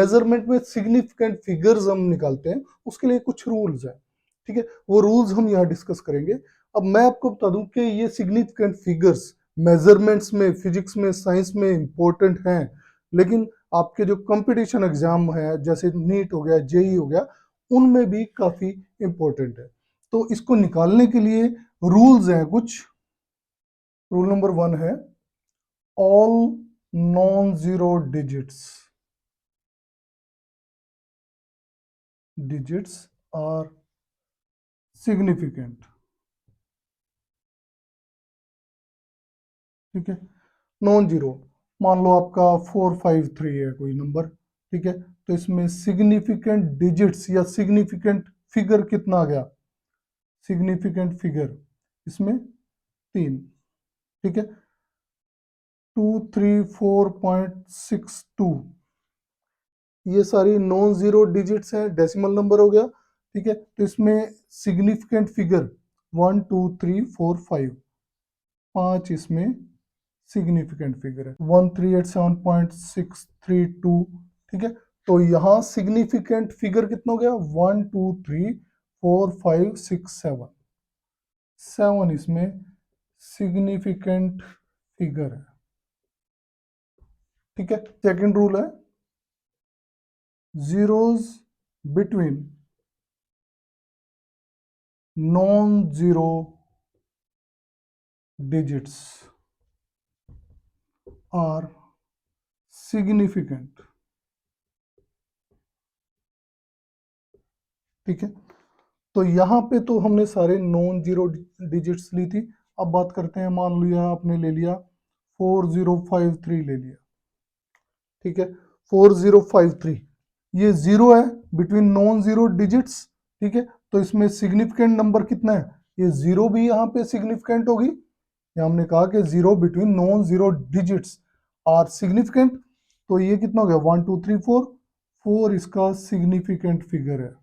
Measurement में significant figures हम निकालते हैं, उसके लिए कुछ रूल्स है, ठीक है, वो रूल्स हम यहाँ डिस्कस करेंगे। अब मैं आपको बता दूं कि ये सिग्निफिकेंट फिगर्स मेजरमेंट्स में, फिजिक्स में, साइंस में इंपॉर्टेंट हैं, लेकिन आपके जो कंपटीशन एग्जाम है जैसे नीट हो गया, जेई हो गया, उनमें भी काफी इंपॉर्टेंट है। तो इसको निकालने के लिए रूल्स हैं कुछ। रूल नंबर 1 है all non zero digits are significant, ठीक है। नॉन जीरो, मान लो आपका 453 है कोई नंबर, ठीक है, तो इसमें सिग्निफिकेंट डिजिट्स या सिग्निफिकेंट फिगर कितना आ गया? सिग्निफिकेंट फिगर इसमें 3, ठीक है, 234.62, ये सारी नॉन जीरो डिजिट्स हैं, डेसिमल नंबर हो गया, ठीक है। तो इसमें सिग्निफिकेंट फिगर 1 2 3 4 5, 5 इसमें सिग्निफिकेंट फिगर है, 1387.632, ठीक है। तो यहाँ सिग्निफिकेंट फिगर कितना हो गया? 1 2 3 4 5 6 7, 7 इसमें सिग्निफिकेंट फिगर है, ठीक है। सेकंड रूल है zeros between non-zero digits are significant, ठीक है। तो यहाँ पे तो हमने सारे नॉन जीरो डिजिट्स ली थी। अब बात करते हैं, मान लिया आपने ले लिया 4053 ले लिया, ठीक है, 4053, ये जीरो है बिटवीन नॉन जीरो डिजिट्स, ठीक है। तो इसमें सिग्निफिकेंट नंबर कितना है? ये जीरो भी यहाँ पे सिग्निफिकेंट होगी। यहाँ हमने कहा कि zero between non zero digits are significant, तो ये कितना हो गया? 1 2 3 4, 4 इसका सिग्निफिकेंट फिगर है,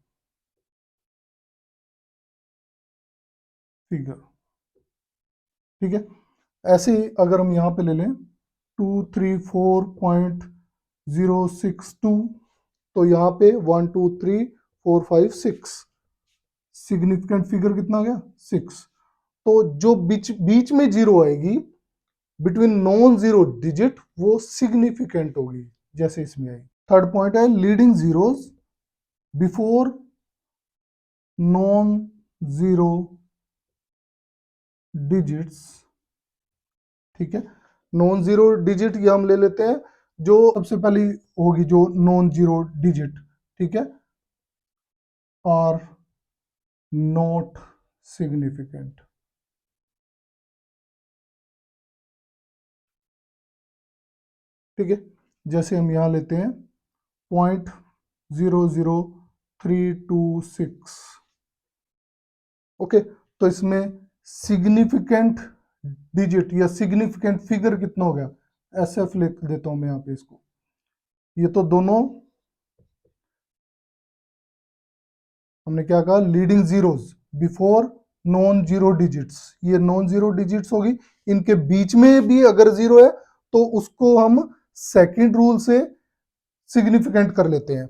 फिगर, ठीक है। ऐसे ही अगर हम यहाँ पे ले लें 234.062, तो यहाँ पे 1 2 3 4 5 6, सिग्निफिकेंट फिगर कितना आ गया? 6। तो जो बीच बीच में जीरो आएगी बिटवीन नॉन जीरो डिजिट, वो सिग्निफिकेंट होगी, जैसे इसमें आई। थर्ड पॉइंट है leading zeros before non zero digits, ठीक है। नॉन जीरो डिजिट ये हम ले लेते हैं जो सबसे पहली होगी, जो नॉन जीरो डिजिट, ठीक है, और नॉट सिग्निफिकेंट, ठीक है। जैसे हम यहां लेते हैं 0.00326, ओके। तो इसमें सिग्निफिकेंट डिजिट या सिग्निफिकेंट फिगर कितना हो गया? SF लिख देता हूं मैं यहाँ पे इसको। ये तो दोनों हमने क्या कहा? Leading zeros before non zero digits, ये नॉन जीरो डिजिट्स होगी। इनके बीच में भी अगर जीरो है तो उसको हम सेकंड रूल से सिग्निफिकेंट कर लेते हैं,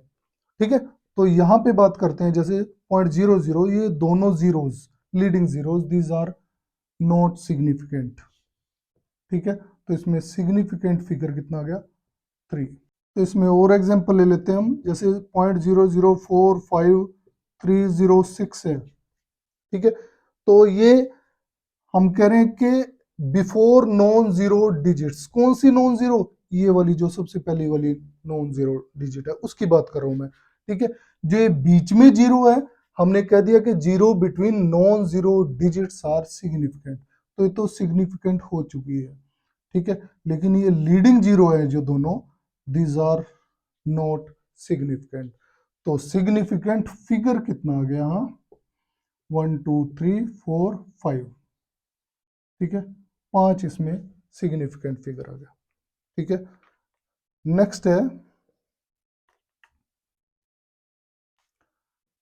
ठीक है। तो यहां पे बात करते हैं जैसे 0.00, ये दोनों zeros leading zeros, these are not significant, ठीक है। तो इसमें सिग्निफिकेंट फिगर कितना आ गया? 3। तो इसमें और एग्जांपल ले लेते हैं हम, जैसे 0.0045306 है, ठीक है। तो ये हम कह रहे हैं कि बिफोर नॉन जीरो डिजिट्स, कौन सी नॉन जीरो? ये वाली जो सबसे पहली वाली नॉन जीरो डिजिट है उसकी बात कर रहा हूं मैं, ठीक है। जो ये बीच में जीरो है, हमने कह दिया कि zero between non zero digits are significant, तो ये तो सिग्निफिकेंट हो चुकी है, ठीक है। लेकिन ये लीडिंग जीरो है जो दोनों, दीज आर नॉट सिग्निफिकेंट। तो सिग्निफिकेंट फिगर कितना आ गया? हाँ, 1 2 3 4 5, ठीक है, 5 इसमें सिग्निफिकेंट फिगर आ गया, ठीक है। नेक्स्ट है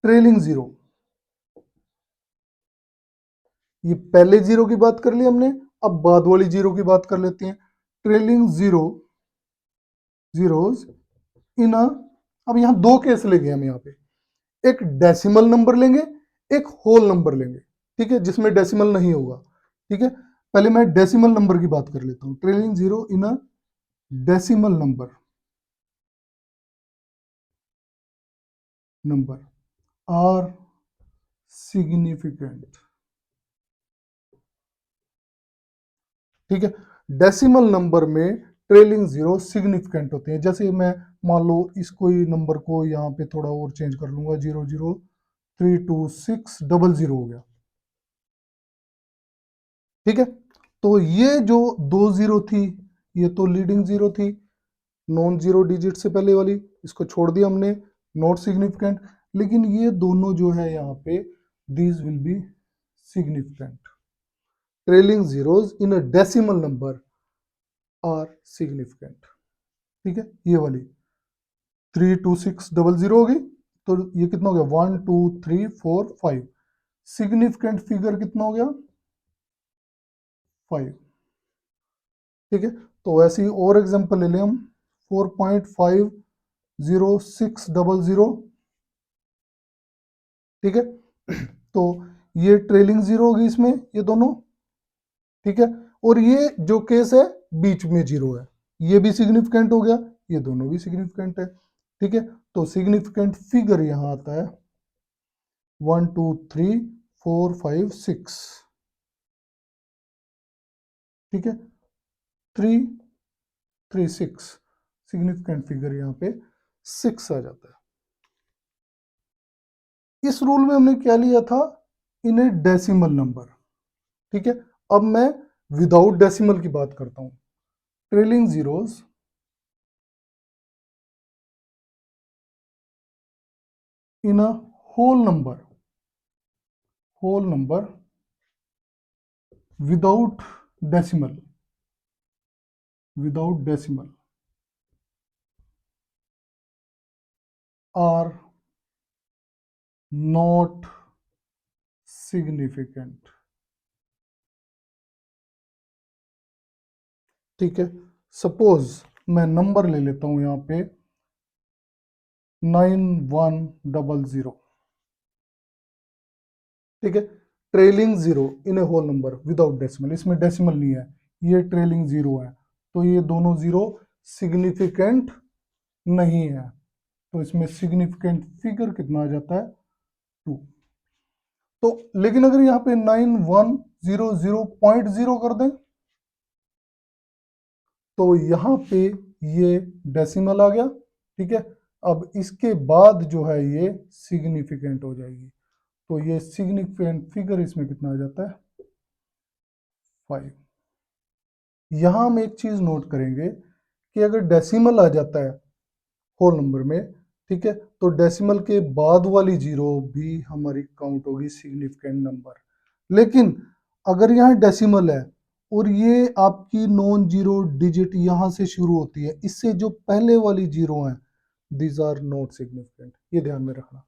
ट्रेलिंग जीरो। ये पहले जीरो की बात कर ली हमने, अब बाद वाली जीरो की बात कर लेते हैं। ट्रेलिंग जीरो, जीरोस इन अ अब यहाँ दो केस लेंगे हम यहाँ पे, एक डेसिमल नंबर लेंगे, एक होल नंबर लेंगे, ठीक है, जिसमें डेसिमल नहीं होगा। ठीक है, पहले मैं डेसिमल नंबर की बात कर लेता हूं। Trailing zero in a decimal number are significant. ठीक है, डेसिमल नंबर में ट्रेलिंग जीरो सिग्निफिकेंट होते हैं। जैसे मैं मान लो इसको ही नंबर को यहाँ पे थोड़ा और चेंज कर लूंगा, 0032600 हो गया। ठीक है, तो ये जो दो जीरो थी, ये तो लीडिंग जीरो थी, नॉन जीरो डिजिट से पहले वाली, इसको छोड़ दिया हमने, नॉट सिग्निफिकेंट। लेकिन ये दोनों जो है यहाँ पे, these will be significant. Trailing zeros in a decimal number are significant. ठीक है, ये वाली 32600 होगी, तो ये कितना हो गया, 1 2 3 4 5। सिग्निफिकेंट फिगर कितना हो गया, 5। ठीक है, तो ऐसे ही और एग्जांपल ले लें हम, 4.50600। ठीक है, तो ये ट्रेलिंग जीरो होगी इसमें, ये दोनों। ठीक है, और ये जो केस है बीच में जीरो है, ये भी सिग्निफिकेंट हो गया, ये दोनों भी सिग्निफिकेंट है। ठीक है, तो सिग्निफिकेंट फिगर यहां आता है 1 2 3 4 5 6। ठीक है, 3 3 6 सिग्निफिकेंट फिगर यहाँ पे 6 आ जाता है। इस रूल में हमने क्या लिया था, इन ए डेसिमल नंबर। ठीक है, अब मैं विदाउट डेसिमल की बात करता हूं। Trailing zeros in a whole number without decimal are not significant. ठीक है, सपोज मैं नंबर ले लेता हूं यहां पे 9100। ठीक है, ट्रेलिंग जीरो इन ए होल नंबर विदाउट डेसिमल, इसमें डेसिमल नहीं है, ये ट्रेलिंग जीरो है, तो ये दोनों जीरो सिग्निफिकेंट नहीं है, तो इसमें सिग्निफिकेंट फिगर कितना आ जाता है, 2। तो लेकिन अगर यहाँ पे 9100.0 कर दें, तो यहाँ पे ये डेसिमल आ गया। ठीक है, अब इसके बाद जो है ये सिग्निफिकेंट हो जाएगी, तो ये सिग्निफिकेंट फिगर इसमें कितना आ जाता है, 5। यहां हम एक चीज नोट करेंगे कि अगर डेसिमल आ जाता है होल नंबर में, ठीक है, तो डेसिमल के बाद वाली जीरो भी हमारी काउंट होगी सिग्निफिकेंट नंबर। लेकिन अगर यहाँ डेसिमल है और ये आपकी नॉन जीरो डिजिट यहां से शुरू होती है, इससे जो पहले वाली जीरो है, दीज आर नॉट सिग्निफिकेंट, ये ध्यान में रखना।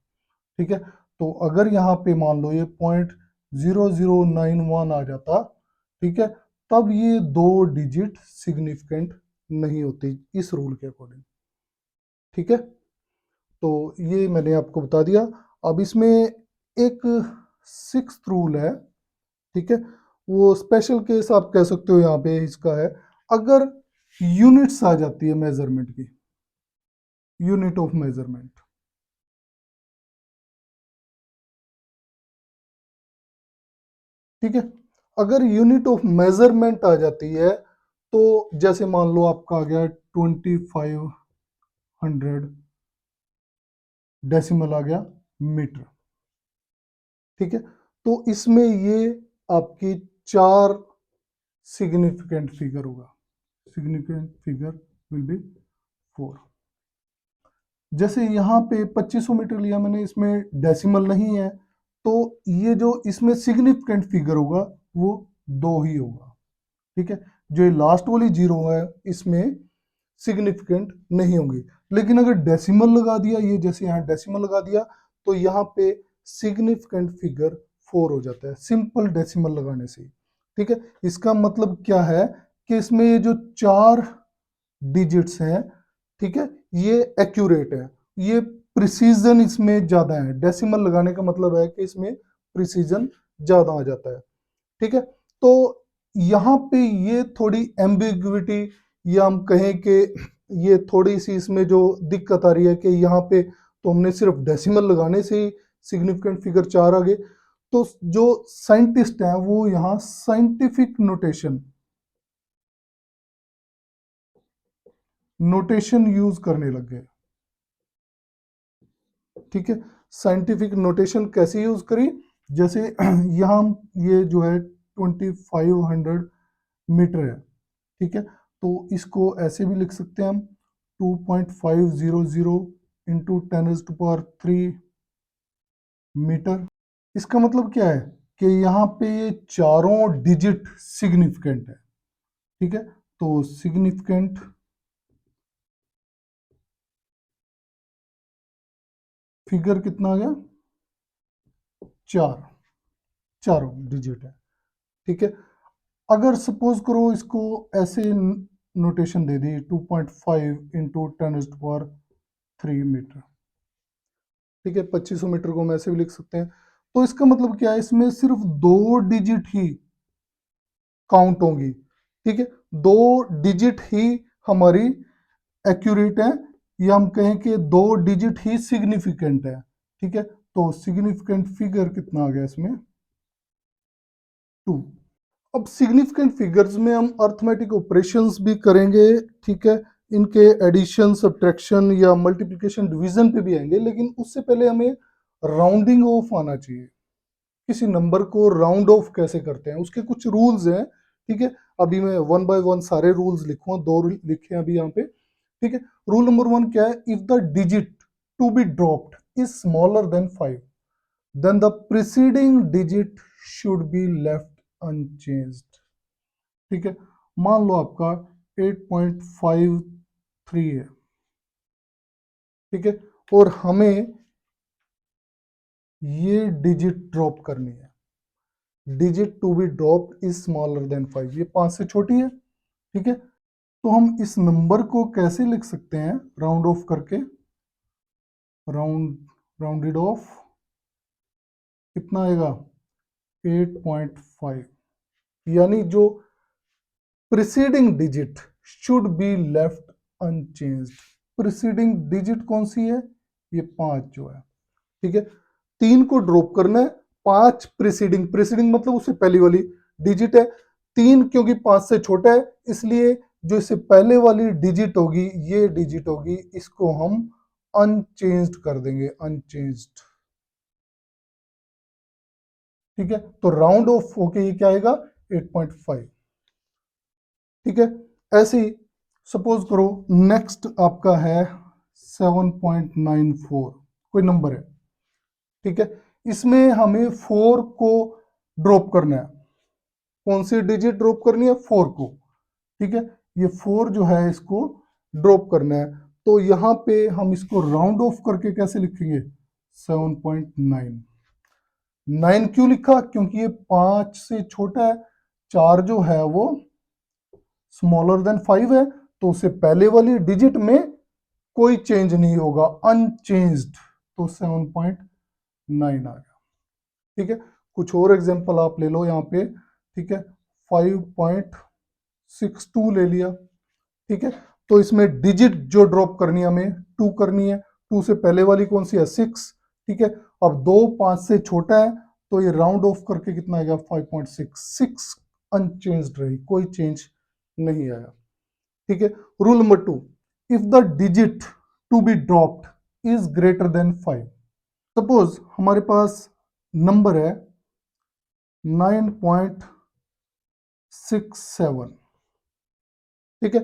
ठीक है, तो अगर यहाँ पे मान लो ये 0.0091 आ जाता, ठीक है, तब ये दो डिजिट सिग्निफिकेंट नहीं होती इस रूल के अकॉर्डिंग। ठीक है, तो ये मैंने आपको बता दिया। अब इसमें एक 6th रूल है, ठीक है, वो स्पेशल केस आप कह सकते हो यहाँ पे इसका है, अगर यूनिट्स आ जाती है मेजरमेंट की, यूनिट ऑफ मेजरमेंट। ठीक है, अगर यूनिट ऑफ मेजरमेंट आ जाती है, तो जैसे मान लो आपका आ गया 2500 डेसिमल आ गया मीटर। ठीक है, तो इसमें ये आपकी 4 सिग्निफिकेंट फिगर होगा, सिग्निफिकेंट फिगर विल बी 4। जैसे यहाँ पे 2500 मीटर लिया मैंने, इसमें डेसिमल नहीं है, तो ये जो इसमें सिग्निफिकेंट फिगर होगा वो 2 ही होगा। ठीक है, जो ये लास्ट वाली जीरो है इसमें सिग्निफिकेंट नहीं होंगी। लेकिन अगर डेसिमल लगा दिया, ये जैसे यहाँ डेसिमल लगा दिया, तो यहाँ पे सिग्निफिकेंट फिगर 4 हो जाता है सिंपल डेसिमल लगाने से। ठीक है, इसका मतलब क्या है कि इसमें ये जो 4 डिजिट्स हैं, ठीक है, ये एक्यूरेट है, ये प्रिसीजन इसमें ज्यादा है। डेसिमल लगाने का मतलब है कि इसमें प्रिसीजन ज्यादा आ जाता है। ठीक है, तो यहाँ पे ये थोड़ी एम्बिग्विटी, या हम कहें कि ये थोड़ी सी इसमें जो दिक्कत आ रही है कि यहाँ पे तो हमने सिर्फ डेसिमल लगाने से ही सिग्निफिकेंट फिगर 4 आ गए। तो जो साइंटिस्ट हैं वो यहाँ साइंटिफिक नोटेशन यूज करने लग गए। ठीक है, साइंटिफिक नोटेशन कैसे यूज करी, जैसे यहाँ ये जो है 2500 मीटर है। ठीक है, तो इसको ऐसे भी लिख सकते हैं हम 2.500 इंटू 10⁻³ मीटर। इसका मतलब क्या है कि यहाँ पे ये चारों डिजिट सिग्निफिकेंट है। ठीक है, तो सिग्निफिकेंट फिगर कितना आ गया, चार, चारों डिजिट है। ठीक है, अगर सपोज करो इसको ऐसे नोटेशन दे दी 2.5 इंटू 10⁻³ मीटर। ठीक है, 2500 मीटर को हम ऐसे भी लिख सकते हैं। तो इसका मतलब क्या है, इसमें सिर्फ दो डिजिट ही काउंट होंगी। ठीक है, दो डिजिट ही हमारी एक्यूरेट है, या हम कहें कि दो डिजिट ही सिग्निफिकेंट है। ठीक है, तो सिग्निफिकेंट फिगर कितना आ गया इसमें, 2। अब सिग्निफिकेंट फिगर्स में हम अर्थमेटिक ऑपरेशंस भी करेंगे। ठीक है, इनके एडिशन, सब्ट्रैक्शन या मल्टीप्लिकेशन, डिवीजन पे भी आएंगे, लेकिन उससे पहले हमें राउंडिंग ऑफ आना चाहिए। किसी नंबर को राउंड ऑफ कैसे करते हैं, उसके कुछ रूल्स हैं। ठीक है, अभी मैं वन बाय वन सारे रूल्स लिखूंगा, दो लिखे हैं अभी यहाँ पे। ठीक है, रूल नंबर 1 क्या है, if the digit to be dropped is smaller than 5 then the preceding digit should be left unchanged. ठीक है, मान लो आपका 8.53 है। ठीक है, और हमें ये डिजिट ड्रॉप करनी है। Digit to be dropped is smaller than 5, ये 5 से छोटी है। ठीक है, तो हम इस नंबर को कैसे लिख सकते हैं, राउंड ऑफ करके, राउंडेड ऑफ कितना आएगा, 8.5, यानी जो preceding digit should be left unchanged. Preceding digit कौन सी है, ये 5 जो है। ठीक है, 3 को ड्रॉप करना है, 5 प्रीसीडिंग, प्रीसीडिंग मतलब उससे पहली वाली डिजिट है। 3 क्योंकि 5 से छोटा है, इसलिए जो इससे पहले वाली डिजिट होगी, ये डिजिट होगी, इसको हम अनचेंज्ड कर देंगे, अनचेंज्ड। ठीक है, तो राउंड ऑफ होके ये क्या आएगा, 8.5। ठीक है, ऐसे ही सपोज करो नेक्स्ट आपका है 7.94, कोई नंबर है। ठीक है, इसमें हमें 4 को ड्रॉप करना है। कौन सी डिजिट ड्रॉप करनी है, 4 को। ठीक है, ये 4 जो है इसको ड्रॉप करना है, तो यहाँ पे हम इसको राउंड ऑफ करके कैसे लिखेंगे, 7.9। 9 क्यों लिखा, क्योंकि ये 5 से छोटा है, 4 जो है वो स्मॉलर देन 5 है, तो उससे पहले वाली डिजिट में कोई चेंज नहीं होगा, अनचेंज्ड, तो 7.9 आ गया। ठीक है, कुछ और एग्जांपल आप ले लो यहाँ पे। ठीक है, 5.62 ले लिया। ठीक है, तो इसमें डिजिट जो ड्रॉप करनी है हमें 2 करनी है, 2 से पहले वाली कौन सी है, 6। ठीक है, अब 2 5 से छोटा है, तो ये राउंड ऑफ करके कितना आएगा, 5.6 अनचेंज्ड रही, कोई चेंज नहीं आया। ठीक है, rule number 2, if the digit to be dropped is greater than 5। Suppose हमारे पास नंबर है 9.67। ठीक है,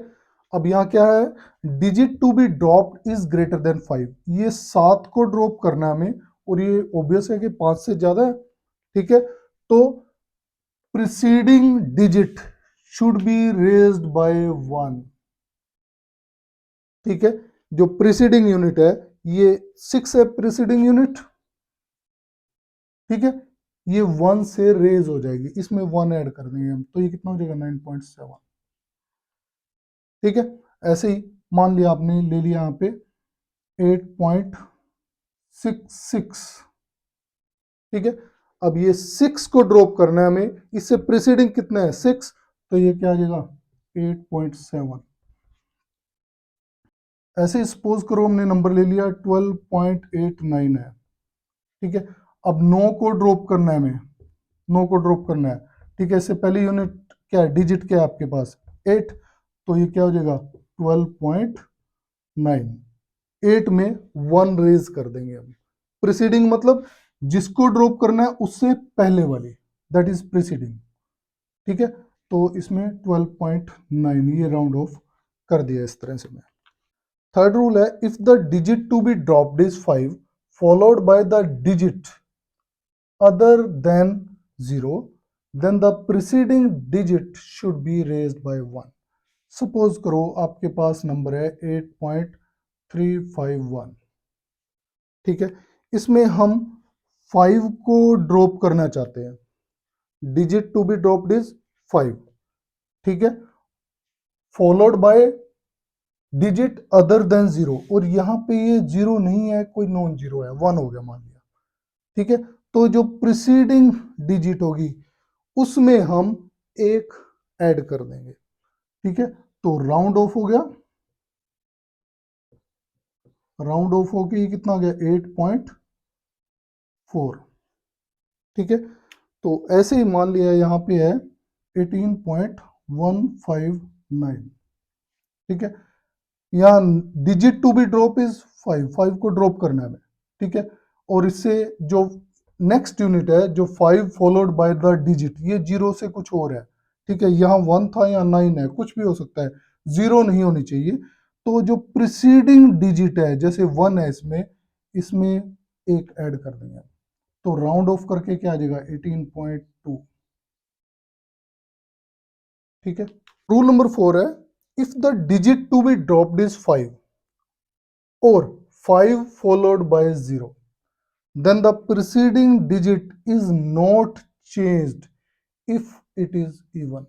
अब यहां क्या है, digit to be dropped is greater than 5, ये 7 को ड्रॉप करना है हमें, और ये ऑब्वियस है कि 5 से ज्यादा है। ठीक है, तो preceding digit should be raised by 1। ठीक है, जो प्रीसीडिंग यूनिट है ये 6 है, प्रीसीडिंग यूनिट। ठीक है, ये 1 से रेज हो जाएगी, इसमें 1 ऐड कर देंगे हम, तो ये कितना हो जाएगा, 9.7। ठीक है, ऐसे ही मान लिया आपने ले लिया यहाँ पे 8.66, ठीक है। अब ये 6 को ड्रॉप करना है हमें, इससे प्रीसीडिंग कितना है 6, तो ये क्या आ जाएगा 8.7। ऐसे सपोज करो हमने नंबर ले लिया 12.89 है, ठीक है। अब 9 को ड्रॉप करना है हमें, 9 को ड्रॉप करना है, ठीक है। इससे पहले यूनिट क्या है, डिजिट क्या है आपके पास 8, तो ये क्या हो जाएगा 12.9। 8 में 1 रेज कर देंगे हम। प्रीसीडिंग मतलब जिसको ड्रॉप करना है उससे पहले वाली, दैट इज प्रीसीडिंग, ठीक है। तो इसमें 12.9 ये राउंड ऑफ कर दिया इस तरह से मैं। थर्ड रूल है, if the digit to be dropped is 5 followed by the digit other than 0, then the preceding digit should be raised by 1. Suppose करो आपके पास नंबर है 8.351, ठीक है। इसमें हम 5 को ड्रॉप करना चाहते हैं, digit to be dropped is 5, ठीक है, followed by digit other than 0, और यहां पे ये 0 नहीं है, कोई नॉन जीरो है, 1 हो गया मान लिया, ठीक है। तो जो प्रीसीडिंग डिजिट होगी उसमें हम एक ऐड कर देंगे, ठीक है। तो राउंड ऑफ हो गया, राउंड ऑफ होके ये कितना आ गया 8.4, ठीक है। तो ऐसे ही मान लिया यहाँ पे है 18.159, ठीक है। यहाँ digit to be drop is 5, 5 को ड्रॉप करना है हमें, ठीक है। और इससे जो नेक्स्ट यूनिट है जो 5 फॉलोड बाय द डिजिट, ये 0 से कुछ और है, ठीक है। यहाँ 1 था या 9 है, कुछ भी हो सकता है, 0 नहीं होनी चाहिए। तो जो प्रीसीडिंग डिजिट है जैसे 1 है इसमें, इसमें एक ऐड कर देंगे, तो राउंड ऑफ करके क्या आ जाएगा 18.2, ठीक है। रूल नंबर 4 है, if the digit to be dropped is 5 और 5 followed by 0, then the preceding digit is not changed if it is even.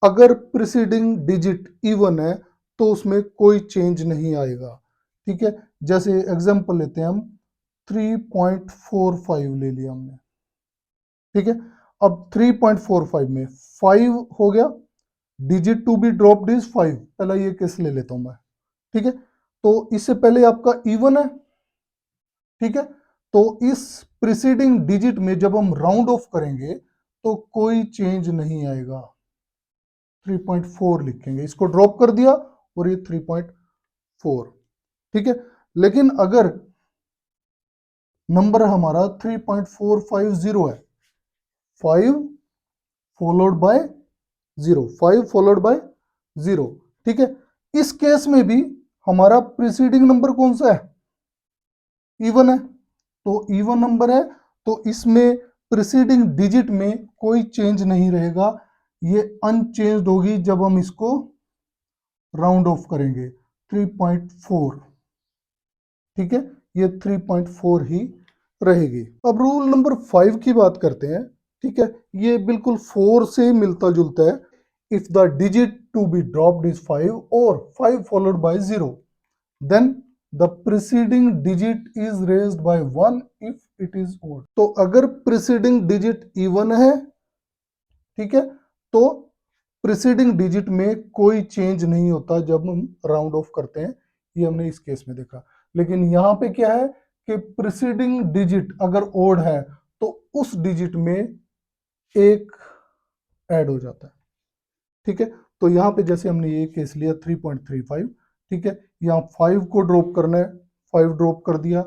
अगर प्रीसीडिंग डिजिट इवन है तो उसमें कोई चेंज नहीं आएगा, ठीक है। जैसे एग्जांपल लेते हैं हम 3.45 ले लिया हमने, ठीक है। अब 3.45 में 5 हो गया, digit to be dropped is 5, पहला ये केस ले लेता हूं मैं, ठीक है। तो इससे पहले आपका इवन है, ठीक है। तो इस प्रीसीडिंग डिजिट में जब हम राउंड ऑफ करेंगे तो कोई चेंज नहीं आएगा, 3.4 लिखेंगे, इसको ड्रॉप कर दिया और ये 3.4, ठीक है। लेकिन अगर नंबर हमारा 3.450 है, 5 फॉलोड बाय 0, 5 फॉलोड बाय 0, ठीक है। इस केस में भी हमारा प्रीसीडिंग नंबर कौन सा है, इवन है, तो इवन नंबर है, तो इसमें प्रीसीडिंग डिजिट में कोई चेंज नहीं रहेगा, ये अनचेंज्ड होगी जब हम इसको राउंड ऑफ करेंगे 3.4, ठीक है। ये 3.4 ही रहेगी। अब रूल नंबर 5 की बात करते हैं, ठीक है। ये बिल्कुल 4 से मिलता जुलता है, if the digit to be dropped is 5 और 5 followed by 0, then the preceding digit is raised by 1 if it is odd. तो अगर प्रीसीडिंग डिजिट इवन है, ठीक है, तो प्रीसीडिंग डिजिट में कोई चेंज नहीं होता जब हम राउंड ऑफ करते हैं, ये हमने इस केस में देखा। लेकिन यहां पे क्या है कि प्रीसीडिंग डिजिट अगर ओड है तो उस डिजिट में एक ऐड हो जाता है, ठीक है। तो यहां पे जैसे हमने ये केस लिया 3.35, ठीक है। यहाँ 5 को ड्रॉप करना है, 5 ड्रॉप कर दिया,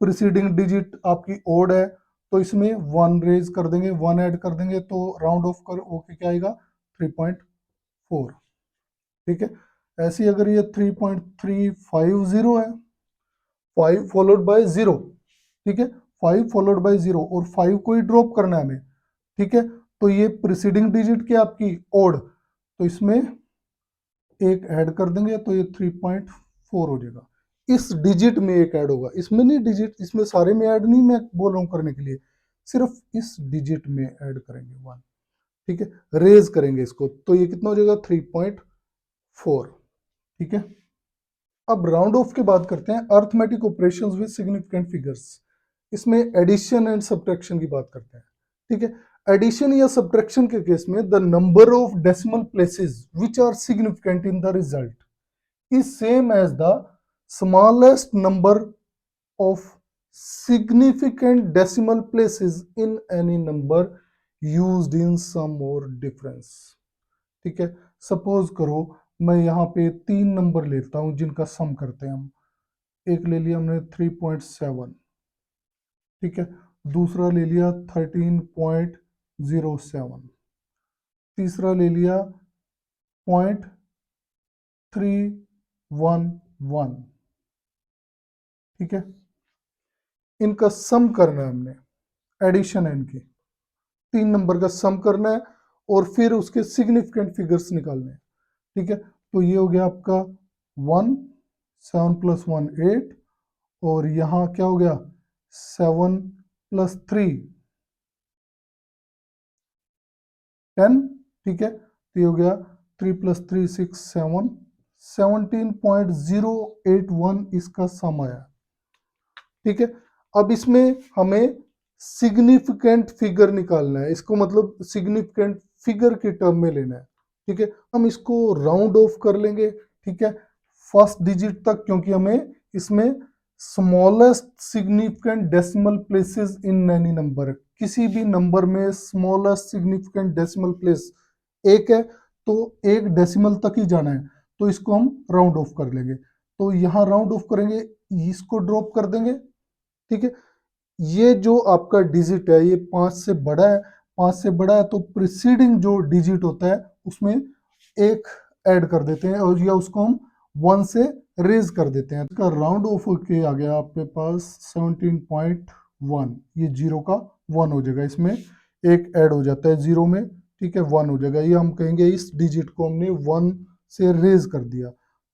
प्रीसीडिंग डिजिट आपकी ओड है तो इसमें 1 रेज कर देंगे, 1 ऐड कर देंगे, तो राउंड ऑफ कर ओके क्या आएगा 3.4, ठीक है। ऐसे ही अगर ये 3.350 है, 5 फॉलोड बाय 0, ठीक है, 5 फॉलोड बाय 0 और 5 को ही ड्रॉप करना है हमें, ठीक है। तो ये प्रीसीडिंग डिजिट क्या आपकी ओड, तो इसमें एक ऐड कर देंगे, तो ये 3.4 हो जाएगा। इस डिजिट में एक ऐड होगा, इसमें नहीं, डिजिट इसमें सारे में ऐड नहीं मैं बोल रहा हूँ करने के लिए, सिर्फ इस डिजिट में ऐड करेंगे 1, ठीक है, रेज करेंगे इसको, तो ये कितना हो जाएगा 3.4, ठीक है। अब राउंड ऑफ की बात करते हैं, arithmetic operations with significant figures. इसमें एडिशन एंड सब्ट्रैक्शन की बात करते हैं, ठीक है। एडिशन या सब्ट्रैक्शन के केस में the number of decimal places which are significant in the result is same as the smallest number of significant decimal places in any number used in sum or difference। ठीक है, suppose करो मैं यहाँ पे 3 number लेता हूं जिनका सम करते हैं हम। एक ले लिया हमने 3.7, ठीक है, दूसरा ले लिया 13.07, तीसरा ले लिया 0.311, ठीक है। इनका सम करना है हमने, एडिशन है इनकी, 3 नंबर का सम करना है और फिर उसके सिग्निफिकेंट फिगर्स निकालने हैं, ठीक है। तो ये हो गया आपका 1, 7 + 1 8, और यहाँ क्या हो गया 7 + 3 10, ठीक है। तो ये हो गया 3 + 3 6 7, 17.081 इसका सम आया, ठीक है। अब इसमें हमें सिग्निफिकेंट फिगर निकालना है, इसको मतलब सिग्निफिकेंट फिगर के टर्म में लेना है, ठीक है। हम इसको राउंड ऑफ कर लेंगे, ठीक है, फर्स्ट डिजिट तक, क्योंकि हमें इसमें smallest significant decimal places in any number, किसी भी नंबर में स्मॉलेस्ट सिग्निफिकेंट डेसिमल प्लेस एक है, तो एक डेसिमल तक ही जाना है, तो इसको हम राउंड ऑफ कर लेंगे। तो यहाँ राउंड ऑफ करेंगे, इसको ड्रॉप कर देंगे, ठीक है। ये जो आपका डिजिट है ये 5 से बड़ा है, 5 से बड़ा है तो प्रीसीडिंग जो डिजिट होता है उसमें एक ऐड कर देते हैं, और या उसको हम 1 से रेज कर देते हैं। इसका राउंड ऑफ के आ गया आपके पास 17.1, ये 0 का 1 हो जाएगा, इसमें एक ऐड हो जाता है 0 में, ठीक है, 1 हो जाएगा। ये हम कहेंगे इस डिजिट को हमने 1 से रेज कर दिया,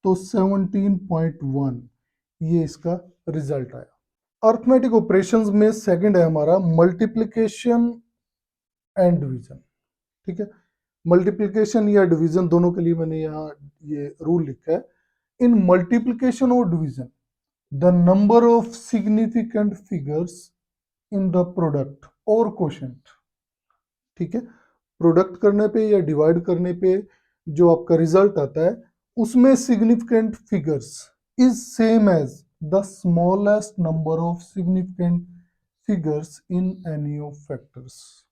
तो 17.1 ये इसका रिजल्ट आया। अर्थमेटिक ऑपरेशंस में सेकंड है हमारा मल्टीप्लिकेशन एंड डिवीजन, ठीक है। मल्टीप्लिकेशन या डिवीजन दोनों के लिए मैंने यहाँ ये रूल लिखा है। इन मल्टीप्लिकेशन और division the number of significant figures in the product और क्वोशंट, ठीक है। प्रोडक्ट करने पे या डिवाइड करने पे जो आपका रिजल्ट आता है उसमें significant figures is same as the smallest number of significant figures in any of factors,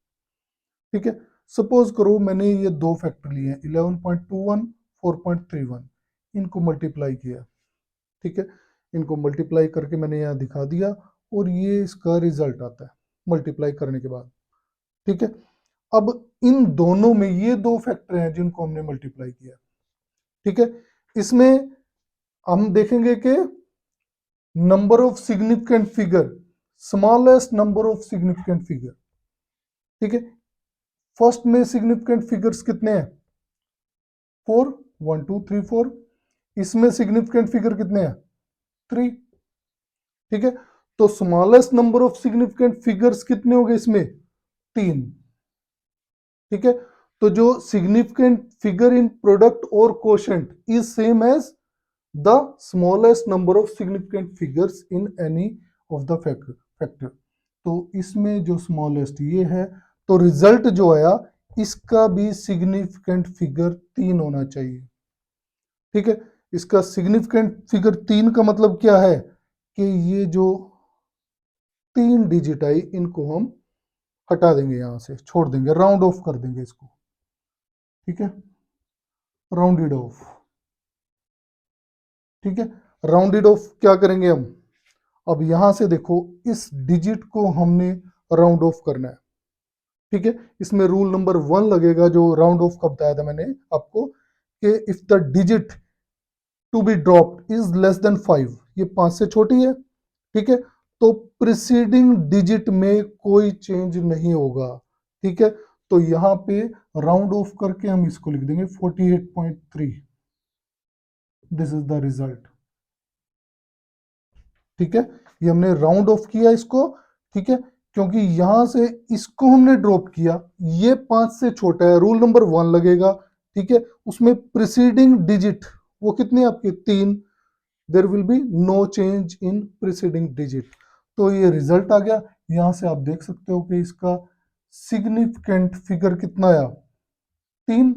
ठीक है। सपोज करो मैंने ये दो फैक्टर लिए हैं 11.21 4.31, इनको मल्टीप्लाई किया, ठीक है, इनको मल्टीप्लाई करके मैंने यहाँ दिखा दिया और ये इसका रिजल्ट आता है मल्टीप्लाई करने के बाद, ठीक है। अब इन दोनों में ये दो फैक्टर हैं जिनको हमने मल्टीप्लाई किया, ठीक है। इसमें हम देखेंगे कि number of significant figure, smallest number of significant figure, ठीक है। फर्स्ट में सिग्निफिकेंट फिगर्स कितने हैं 4, 1 2 3 4, इसमें सिग्निफिकेंट फिगर कितने हैं 3, ठीक है। तो smallest number of significant figures कितने हो गए इसमें 3, ठीक है। तो जो सिग्निफिकेंट फिगर इन प्रोडक्ट और quotient is same as the smallest number of significant figures in any of the factor। तो इसमें जो स्मॉलेस्ट ये है, तो रिजल्ट जो आया इसका भी सिग्निफिकेंट फिगर 3 होना चाहिए, ठीक है। इसका सिग्निफिकेंट फिगर 3 का मतलब क्या है कि ये जो 3 डिजिट आई इनको हम हटा देंगे, यहां से छोड़ देंगे, राउंड ऑफ कर देंगे इसको, ठीक है, राउंडेड ऑफ, ठीक है। राउंडेड ऑफ क्या करेंगे हम, अब यहां से देखो इस डिजिट को हमने राउंड ऑफ करना है, ठीक है। इसमें रूल नंबर 1 लगेगा जो राउंड ऑफ का बताया था मैंने आपको कि if the digit to be dropped is less than 5, ये 5 से छोटी है, ठीक है, तो प्रीसीडिंग डिजिट में कोई चेंज नहीं होगा, ठीक है। तो यहां पे राउंड ऑफ करके हम इसको लिख देंगे 48.3, दिस इज द रिजल्ट, ठीक है। ये हमने राउंड ऑफ किया इसको, ठीक है, क्योंकि यहां से इसको हमने ड्रॉप किया, ये 5 से छोटा है, रूल नंबर 1 लगेगा, ठीक है। उसमें प्रीसीडिंग डिजिट वो कितने आपके 3, there will be no change in preceding digit. तो ये रिजल्ट आ गया। यहां से आप देख सकते हो कि इसका सिग्निफिकेंट फिगर कितना आया, 3।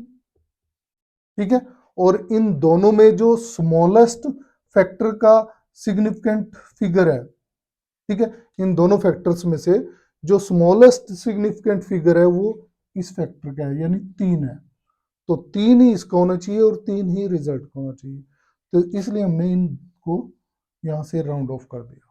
ठीक है, और इन दोनों में जो स्मॉलेस्ट फैक्टर का सिग्निफिकेंट फिगर है, ठीक है, इन दोनों फैक्टर्स में से जो स्मॉलेस्ट सिग्निफिकेंट फिगर है वो इस फैक्टर का है, यानी 3 है। तो 3 ही इसका होना चाहिए और 3 ही रिजल्ट का होना चाहिए। तो इसलिए हमने इनको यहां से राउंड ऑफ कर दिया।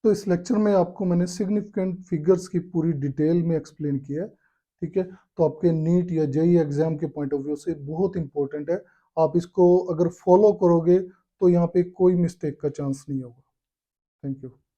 तो इस लेक्चर में आपको मैंने सिग्निफिकेंट फिगर्स की पूरी डिटेल में एक्सप्लेन किया है। ठीक है, तो आपके नीट या जेई एग्जाम के पॉइंट ऑफ व्यू से बहुत इंपॉर्टेंट है। आप इसको अगर फॉलो करोगे तो यहाँ पे कोई मिस्टेक का चांस नहीं होगा। Thank you.